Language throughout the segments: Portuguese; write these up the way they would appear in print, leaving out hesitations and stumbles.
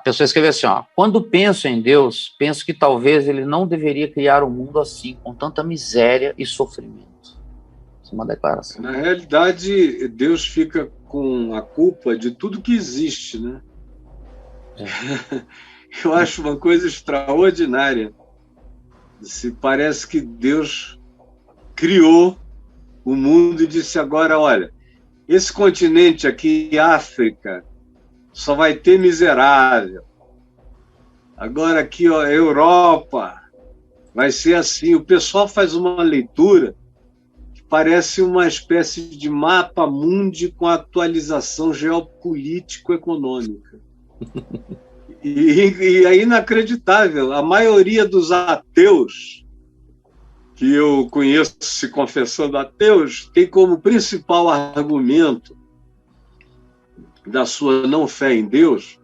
A pessoa escreveu assim, ó: quando penso em Deus, penso que talvez ele não deveria criar um mundo assim, com tanta miséria e sofrimento. Isso é uma declaração. Na realidade, Deus fica com a culpa de tudo que existe, né? Eu acho uma coisa extraordinária. Parece que Deus criou o mundo e disse agora, olha, esse continente aqui, África, só vai ter miserável. Agora aqui, ó, Europa, vai ser assim. O pessoal faz uma leitura que parece uma espécie de mapa mundi com atualização geopolítico-econômica. E é inacreditável. A maioria dos ateus que eu conheço se confessando ateus tem como principal argumento da sua não fé em Deus,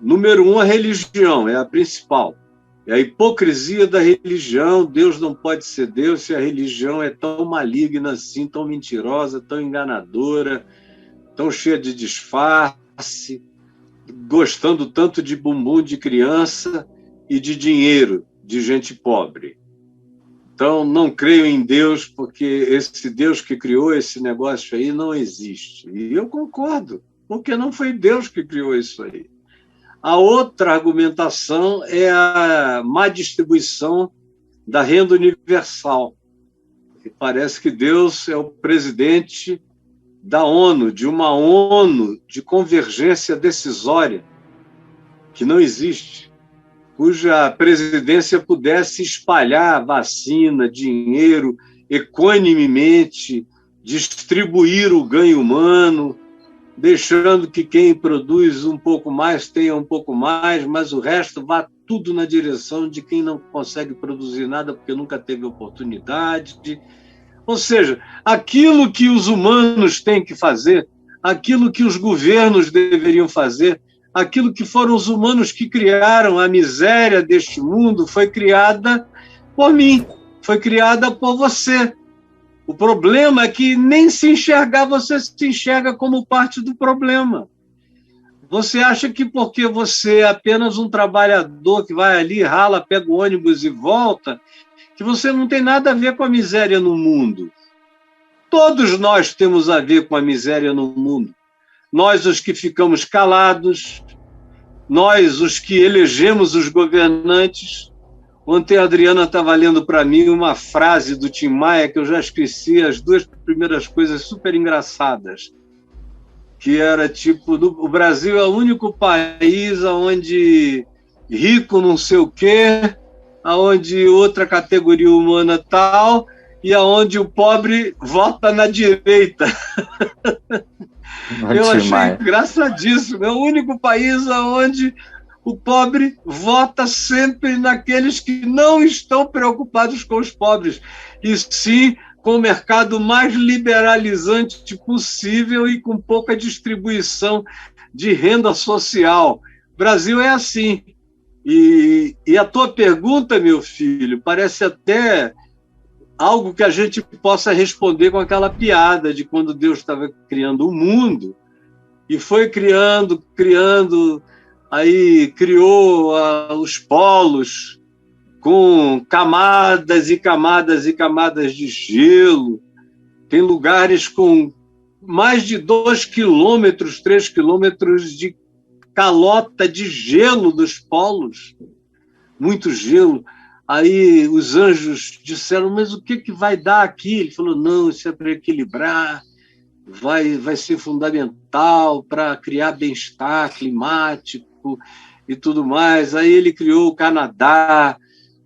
número 1, a religião, é a principal. É a hipocrisia da religião. Deus não pode ser Deus se a religião é tão maligna assim, tão mentirosa, tão enganadora, tão cheia de disfarce, gostando tanto de bumbum de criança e de dinheiro de gente pobre. Então, não creio em Deus, porque esse Deus que criou esse negócio aí não existe. E eu concordo, porque não foi Deus que criou isso aí. A outra argumentação é a má distribuição da renda universal. E parece que Deus é o presidente da ONU, de uma ONU de convergência decisória, que não existe, cuja presidência pudesse espalhar vacina, dinheiro, equanimemente, distribuir o ganho humano, deixando que quem produz um pouco mais tenha um pouco mais, mas o resto vá tudo na direção de quem não consegue produzir nada porque nunca teve oportunidade. Ou seja, aquilo que os humanos têm que fazer, aquilo que os governos deveriam fazer, aquilo que foram os humanos que criaram a miséria deste mundo, foi criada por mim, foi criada por você. O problema é que nem se enxergar, você se enxerga como parte do problema. Você acha que porque você é apenas um trabalhador que vai ali, rala, pega o ônibus e volta, que você não tem nada a ver com a miséria no mundo. Todos nós temos a ver com a miséria no mundo. Nós, os que ficamos calados, nós, os que elegemos os governantes. Ontem a Adriana estava lendo para mim uma frase do Tim Maia que eu já esqueci, as duas primeiras coisas super engraçadas, que era tipo, o Brasil é o único país onde rico não sei o quê, onde outra categoria humana tal, e aonde o pobre vota na direita. Eu achei engraçadíssimo. É o único país onde o pobre vota sempre naqueles que não estão preocupados com os pobres, e sim com o mercado mais liberalizante possível e com pouca distribuição de renda social. O Brasil é assim. E a tua pergunta, meu filho, parece até algo que a gente possa responder com aquela piada de quando Deus estava criando o mundo e foi criando, aí criou os polos com camadas e camadas e camadas de gelo. Tem lugares com mais de 2 quilômetros, 3 quilômetros de calota de gelo dos polos, muito gelo. Aí os anjos disseram, mas o que vai dar aqui? Ele falou, não, isso é para equilibrar, vai ser fundamental para criar bem-estar climático e tudo mais. Aí ele criou o Canadá,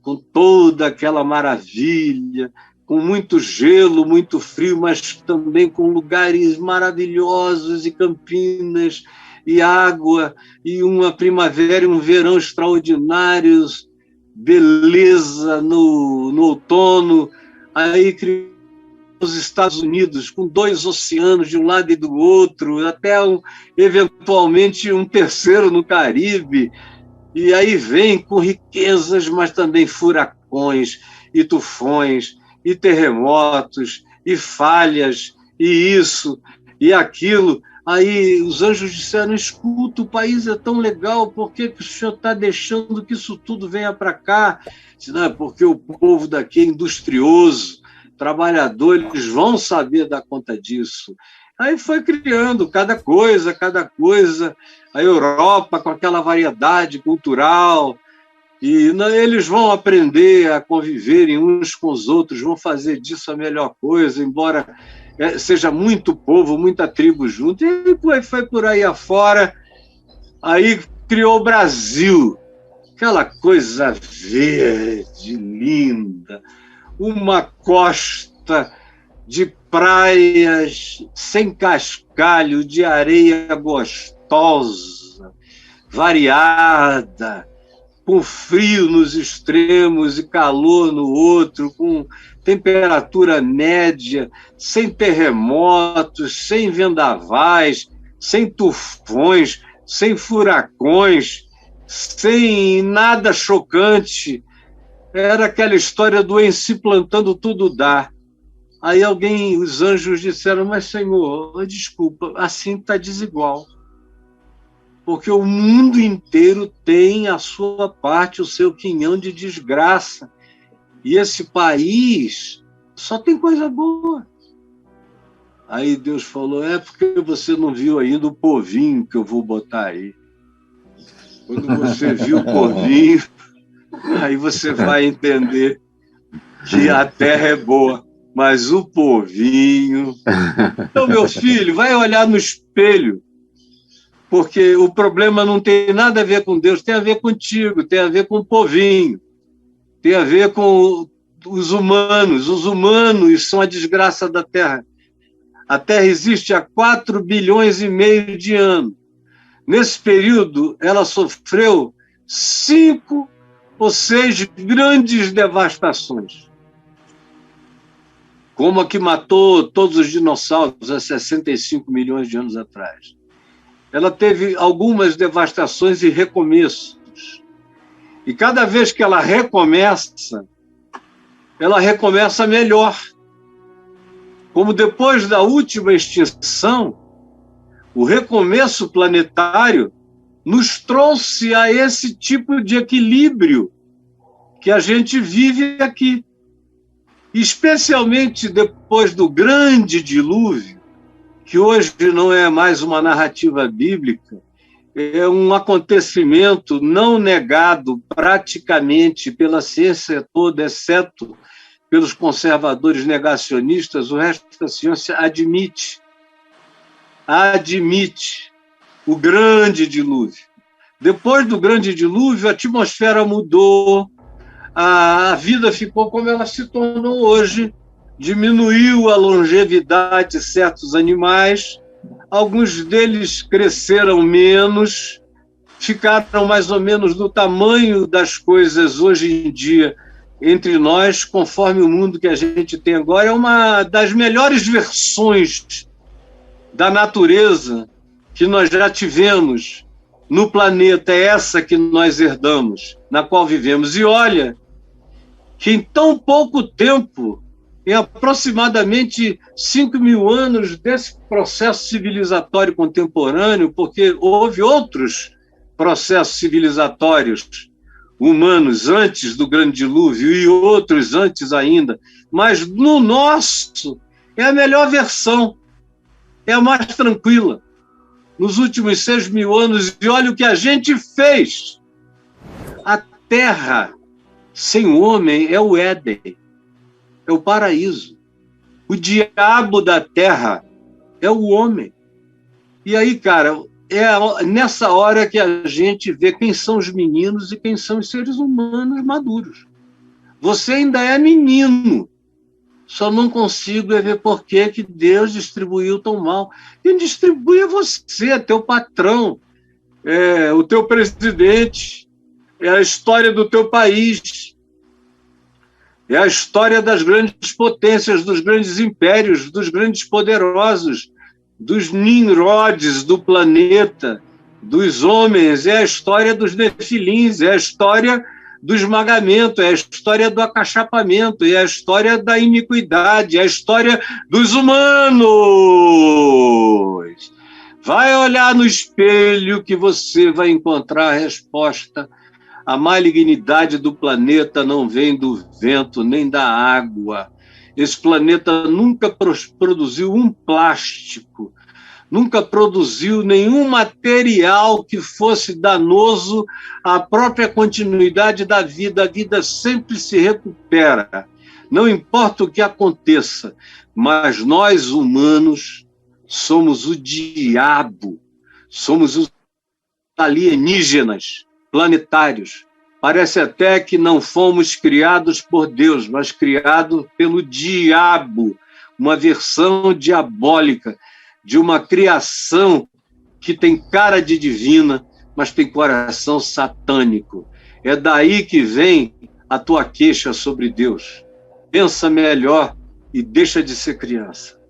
com toda aquela maravilha, com muito gelo, muito frio, mas também com lugares maravilhosos e campinas, e água, e uma primavera e um verão extraordinários, beleza no outono. Aí criou os Estados Unidos, com 2 oceanos de um lado e do outro, até eventualmente um terceiro no Caribe. E aí vem com riquezas, mas também furacões, e tufões, e terremotos, e falhas, e isso, e aquilo. Aí os anjos disseram, escuta, o país é tão legal, por que o senhor está deixando que isso tudo venha para cá? Disse, não, é porque o povo daqui é industrioso, trabalhador, eles vão saber dar conta disso. Aí foi criando cada coisa, a Europa com aquela variedade cultural, e eles vão aprender a conviverem uns com os outros, vão fazer disso a melhor coisa, embora seja muito povo, muita tribo junto, e foi por aí afora. Aí criou o Brasil, aquela coisa verde, linda, uma costa de praias sem cascalho, de areia gostosa, variada, com frio nos extremos e calor no outro, com temperatura média, sem terremotos, sem vendavais, sem tufões, sem furacões, sem nada chocante. Era aquela história do em si plantando tudo dá. Aí os anjos disseram, mas Senhor, desculpa, assim está desigual. Porque o mundo inteiro tem a sua parte, o seu quinhão de desgraça. E esse país só tem coisa boa. Aí Deus falou, é porque você não viu ainda o povinho que eu vou botar aí. Quando você viu o povinho, aí você vai entender que a terra é boa. Mas o povinho... Então, meu filho, vai olhar no espelho, porque o problema não tem nada a ver com Deus, tem a ver contigo, tem a ver com o povinho, tem a ver com os humanos. Os humanos são a desgraça da Terra. A Terra existe há 4 bilhões e meio de anos. Nesse período, ela sofreu 5 ou 6 grandes devastações, como a que matou todos os dinossauros há 65 milhões de anos atrás. Ela teve algumas devastações e recomeços. E cada vez que ela recomeça melhor. Como depois da última extinção, o recomeço planetário nos trouxe a esse tipo de equilíbrio que a gente vive aqui. Especialmente depois do grande dilúvio, que hoje não é mais uma narrativa bíblica, é um acontecimento não negado praticamente pela ciência toda, exceto pelos conservadores negacionistas. O resto da ciência admite o grande dilúvio. Depois do grande dilúvio, a atmosfera mudou, a vida ficou como ela se tornou hoje, diminuiu a longevidade de certos animais, alguns deles cresceram menos, ficaram mais ou menos do tamanho das coisas hoje em dia entre nós, conforme o mundo que a gente tem agora. É uma das melhores versões da natureza que nós já tivemos no planeta, é essa que nós herdamos, na qual vivemos. E olha, que em tão pouco tempo, em aproximadamente 5.000 anos desse processo civilizatório contemporâneo, porque houve outros processos civilizatórios humanos antes do grande dilúvio e outros antes ainda, mas no nosso é a melhor versão, é a mais tranquila. Nos últimos 6.000 anos, e olha o que a gente fez. A Terra sem o homem é o Éden, é o paraíso. O diabo da Terra é o homem. E aí, cara, é nessa hora que a gente vê quem são os meninos e quem são os seres humanos maduros. Você ainda é menino, só não consigo ver por que Deus distribuiu tão mal. Quem distribui é você, é teu patrão, é o teu presidente, é a história do teu país, é a história das grandes potências, dos grandes impérios, dos grandes poderosos, dos Nimrods do planeta, dos homens, é a história dos nefilins, é a história do esmagamento, é a história do acachapamento, é a história da iniquidade, é a história dos humanos. Vai olhar no espelho que você vai encontrar a resposta. A malignidade do planeta não vem do vento nem da água. Esse planeta nunca produziu um plástico, nunca produziu nenhum material que fosse danoso à própria continuidade da vida. A vida sempre se recupera, não importa o que aconteça, mas nós humanos somos o diabo, somos os alienígenas planetários. Parece até que não fomos criados por Deus, mas criados pelo diabo, uma versão diabólica de uma criação que tem cara de divina, mas tem coração satânico. É daí que vem a tua queixa sobre Deus. Pensa melhor e deixa de ser criança.